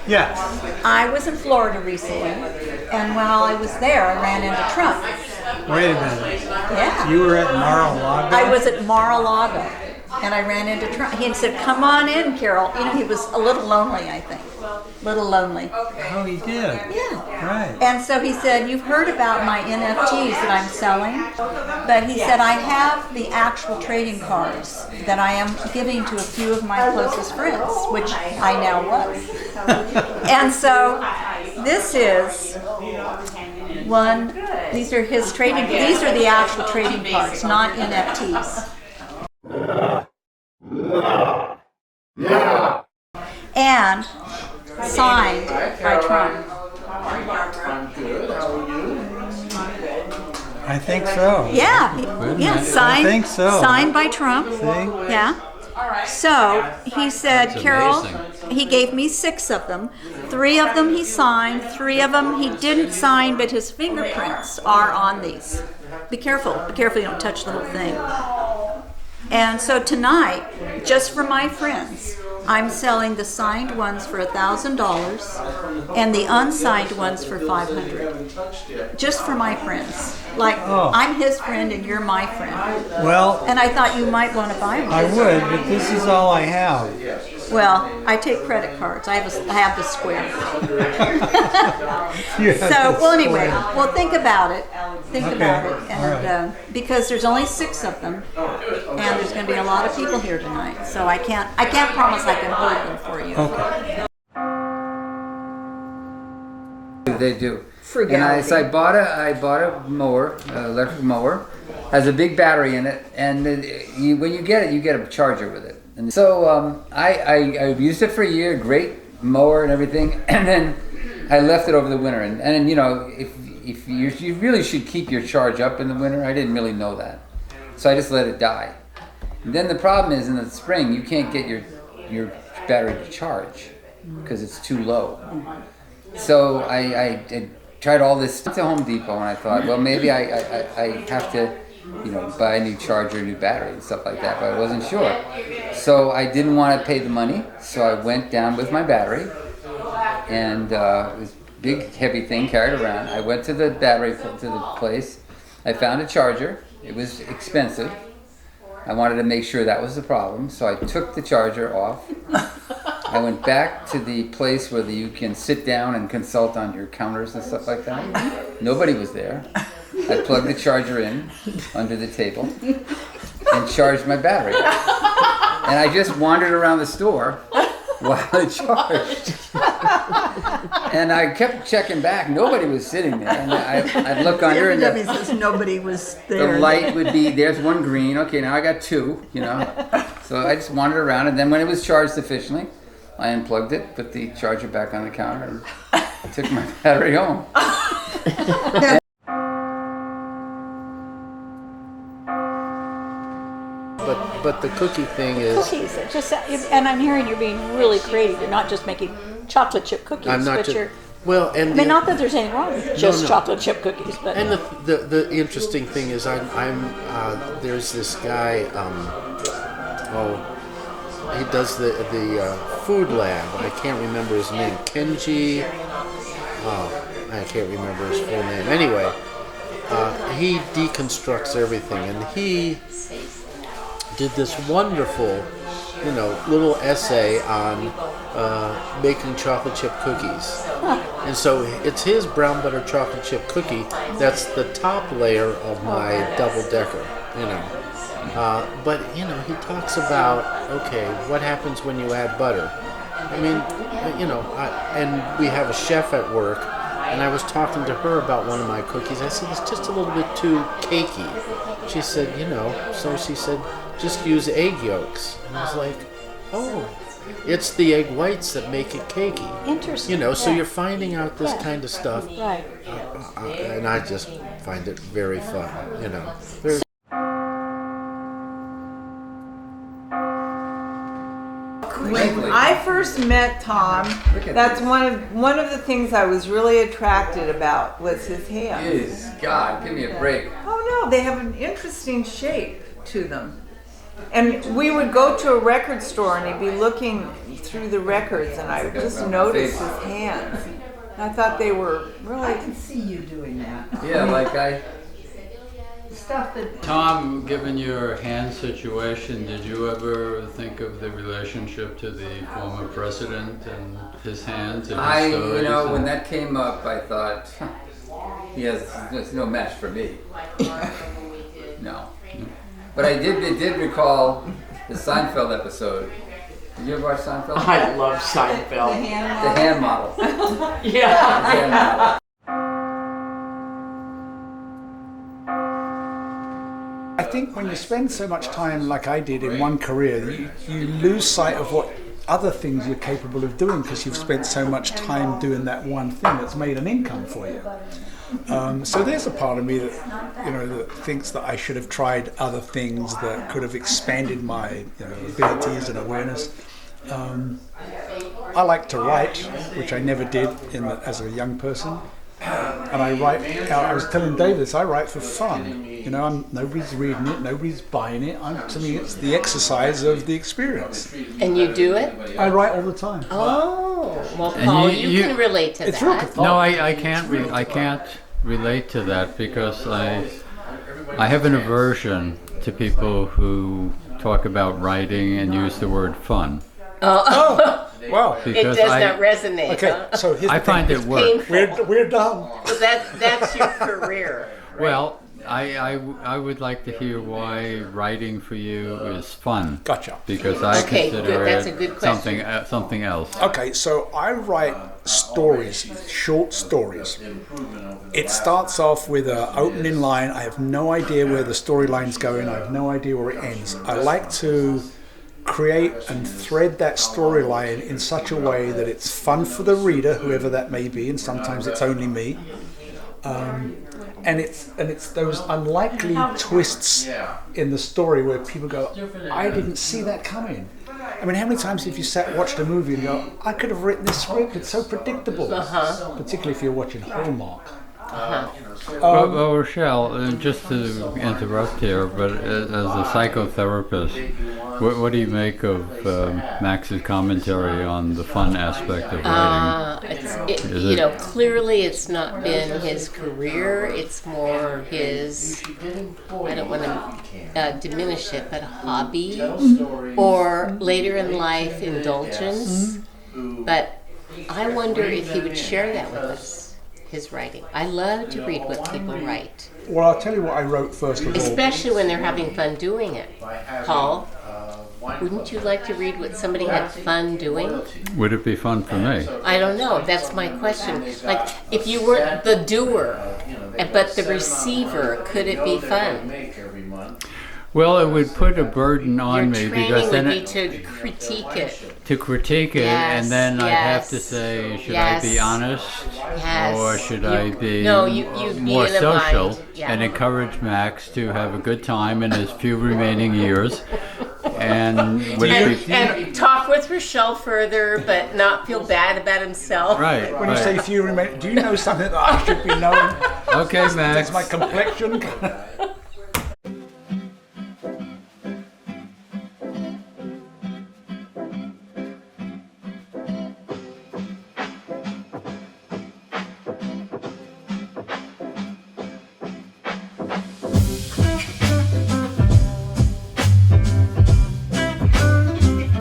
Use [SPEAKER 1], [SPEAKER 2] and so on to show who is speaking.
[SPEAKER 1] Yes.
[SPEAKER 2] I was in Florida recently, and while I was there, I ran into Trump.
[SPEAKER 1] Wait a minute.
[SPEAKER 2] Yeah.
[SPEAKER 1] You were at Mar-a-Lago?
[SPEAKER 2] I was at Mar-a-Lago, and I ran into Trump. He said, "Come on in, Carol." You know, he was a little lonely, I think. Little lonely.
[SPEAKER 1] Oh, he did?
[SPEAKER 2] Yeah.
[SPEAKER 1] Right.
[SPEAKER 2] And so he said, "You've heard about my NFTs that I'm selling?" But he said, "I have the actual trading cards that I am giving to a few of my closest friends," which I now was. And so this is one, these are his trading, these are the actual trading cards, not NFTs. And signed by Trump.
[SPEAKER 1] I think so.
[SPEAKER 2] Yeah, signed.
[SPEAKER 1] I think so.
[SPEAKER 2] Signed by Trump.
[SPEAKER 1] See?
[SPEAKER 2] Yeah. So he said, Carol, he gave me 6 of them. 3 of them he signed, 3 of them he didn't sign, but his fingerprints are on these. Be careful you don't touch the whole thing. And so tonight, just for my friends, I'm selling the signed ones for $1,000 and the unsigned ones for $500. Just for my friends. Like, I'm his friend and you're my friend.
[SPEAKER 1] Well,
[SPEAKER 2] and I thought you might want to buy them.
[SPEAKER 1] I would, but this is all I have.
[SPEAKER 2] Well, I take credit cards. I have the Square. Anyway, well, think about it. Think about it, and because there's only 6 of them, and there's going to be a lot of people here tonight, so I can't promise I can hold them for you.
[SPEAKER 1] Okay.
[SPEAKER 3] They do.
[SPEAKER 2] Frugality.
[SPEAKER 3] So I bought a mower, electric mower, has a big battery in it, and when you get it, you get a charger with it. And so I used it for a year, great mower and everything, and then I left it over the winter. And you know, if you really should keep your charge up in the winter. I didn't really know that, so I just let it die. And then the problem is in the spring you can't get your battery to charge because it's too low. So I tried all this. I went to Home Depot and I thought, well, maybe I have to, you know, buy a new charger, a new battery and stuff like that, but I wasn't sure. So I didn't want to pay the money, so I went down with my battery, and this big heavy thing carried around. I went to the place. I found a charger. It was expensive. I wanted to make sure that was the problem, so I took the charger off. I went back to the place where you can sit down and consult on your counters and stuff like that. Nobody was there. I plugged the charger in under the table and charged my battery. And I just wandered around the store while it charged. And I kept checking back. Nobody was sitting there. And I'd look under and
[SPEAKER 2] says nobody was there.
[SPEAKER 3] the light would be, there's one green. Okay, now I got 2, you know. So I just wandered around. And then when it was charged sufficiently, I unplugged it, put the charger back on the counter, and took my battery home.
[SPEAKER 4] But the cookie thing is...
[SPEAKER 2] Cookies, and I'm hearing you're being really creative. You're not just making chocolate chip cookies,
[SPEAKER 4] I'm not
[SPEAKER 2] but
[SPEAKER 4] just...
[SPEAKER 2] you're...
[SPEAKER 4] Well, and
[SPEAKER 2] not that there's anything wrong with just chocolate chip cookies, but...
[SPEAKER 4] And the interesting thing is there's this guy, he does the food lab. I can't remember his name. Kenji... I can't remember his full name. Anyway, he deconstructs everything, and he did this wonderful, little essay on making chocolate chip cookies. And so it's his brown butter chocolate chip cookie that's the top layer of my double-decker, But, he talks about, okay, what happens when you add butter? I mean, and we have a chef at work, and I was talking to her about one of my cookies. I said, it's just a little bit too cakey. She said, so she said, just use egg yolks. And I was like, oh, it's the egg whites that make it cakey.
[SPEAKER 2] Interesting.
[SPEAKER 4] So you're finding out this kind of stuff.
[SPEAKER 2] Right.
[SPEAKER 4] And I just find it very fun, Very
[SPEAKER 5] When I first met Tom, that's one of the things I was really attracted about was his hands.
[SPEAKER 3] God, give me a break.
[SPEAKER 5] Oh no, they have an interesting shape to them. And we would go to a record store and he'd be looking through the records and I would just notice his hands. And I thought they were really...
[SPEAKER 2] I can see you doing that.
[SPEAKER 3] Yeah, like
[SPEAKER 2] Stuff that...
[SPEAKER 6] Tom, given your hand situation, did you ever think of the relationship to the former president and his hands and his stories?
[SPEAKER 3] you know, when that came up, I thought, there's no match for me. No. But I did recall the Seinfeld episode. Did you ever watch Seinfeld?
[SPEAKER 7] I love Seinfeld.
[SPEAKER 3] The hand model.
[SPEAKER 7] Yeah.
[SPEAKER 3] The hand model.
[SPEAKER 8] I think when you spend so much time like I did in one career, you lose sight of what other things you're capable of doing because you've spent so much time doing that one thing that's made an income for you. So there's a part of me that, that thinks that I should have tried other things that could have expanded my abilities and awareness. I like to write, which I never did as a young person. And I write. I was telling David this. I write for fun. Nobody's reading it. Nobody's buying it. To me, it's the exercise of the experience.
[SPEAKER 7] And you do it?
[SPEAKER 8] I write all the time.
[SPEAKER 7] Oh, well, Paul, you can relate to
[SPEAKER 8] it's
[SPEAKER 7] that.
[SPEAKER 8] Real cathartic.
[SPEAKER 6] No, I can't relate to that because I have an aversion to people who talk about writing and use the word fun.
[SPEAKER 8] Oh, wow.
[SPEAKER 7] It
[SPEAKER 6] Because
[SPEAKER 7] does not resonate.
[SPEAKER 8] Okay,
[SPEAKER 7] Huh?
[SPEAKER 8] so here's
[SPEAKER 6] I
[SPEAKER 8] the thing.
[SPEAKER 6] find it work.
[SPEAKER 8] We're done.
[SPEAKER 7] Well, that's your career. Right?
[SPEAKER 6] Well, I would like to hear why writing for you is fun.
[SPEAKER 8] Gotcha.
[SPEAKER 6] Because I
[SPEAKER 7] Okay,
[SPEAKER 6] consider
[SPEAKER 7] good. That's
[SPEAKER 6] it
[SPEAKER 7] a good
[SPEAKER 6] something
[SPEAKER 7] question.
[SPEAKER 6] something else.
[SPEAKER 8] Okay, so I write stories, short stories. It starts off with an opening line. I have no idea where the storyline's going. I have no idea where it ends. I like to create and thread that storyline in such a way that it's fun for the reader, whoever that may be, and sometimes it's only me. And it's those unlikely twists in the story where people go, I didn't see that coming. I mean, how many times have you watched a movie and go, I could have written this script, it's so predictable. Particularly if you're watching Hallmark.
[SPEAKER 6] Well, Rochelle, just to interrupt here, but as a psychotherapist, what do you make of Max's commentary on the fun aspect of writing?
[SPEAKER 7] Clearly it's not been his career. It's more his, I don't want to diminish it, but a hobby or later in life indulgence. But I wonder if he would share that with us. His writing. I love to read what people write.
[SPEAKER 8] Well, I'll tell you what I wrote first of all.
[SPEAKER 7] Especially when they're having fun doing it. Paul, wouldn't you like to read what somebody had fun doing?
[SPEAKER 6] Would it be fun for me?
[SPEAKER 7] I don't know. That's my question. Like, if you weren't the doer, but the receiver, could it be fun?
[SPEAKER 6] Well, it would put a burden on me
[SPEAKER 7] Your
[SPEAKER 6] because
[SPEAKER 7] training
[SPEAKER 6] then
[SPEAKER 7] would be to critique it.
[SPEAKER 6] And then I'd have to
[SPEAKER 7] Yes,
[SPEAKER 6] say, should
[SPEAKER 7] yes,
[SPEAKER 6] I be honest,
[SPEAKER 7] yes.
[SPEAKER 6] or should I be
[SPEAKER 7] you'd be
[SPEAKER 6] more
[SPEAKER 7] in a
[SPEAKER 6] social
[SPEAKER 7] bind. Yeah.
[SPEAKER 6] and encourage Max to have a good time in his few remaining years? And would it be
[SPEAKER 7] And talk with Rochelle further, but not feel bad about himself.
[SPEAKER 6] right?
[SPEAKER 8] When you say
[SPEAKER 6] Right.
[SPEAKER 8] few remain, do you know something that I should be knowing?
[SPEAKER 6] Okay, Max.
[SPEAKER 8] That's my complexion.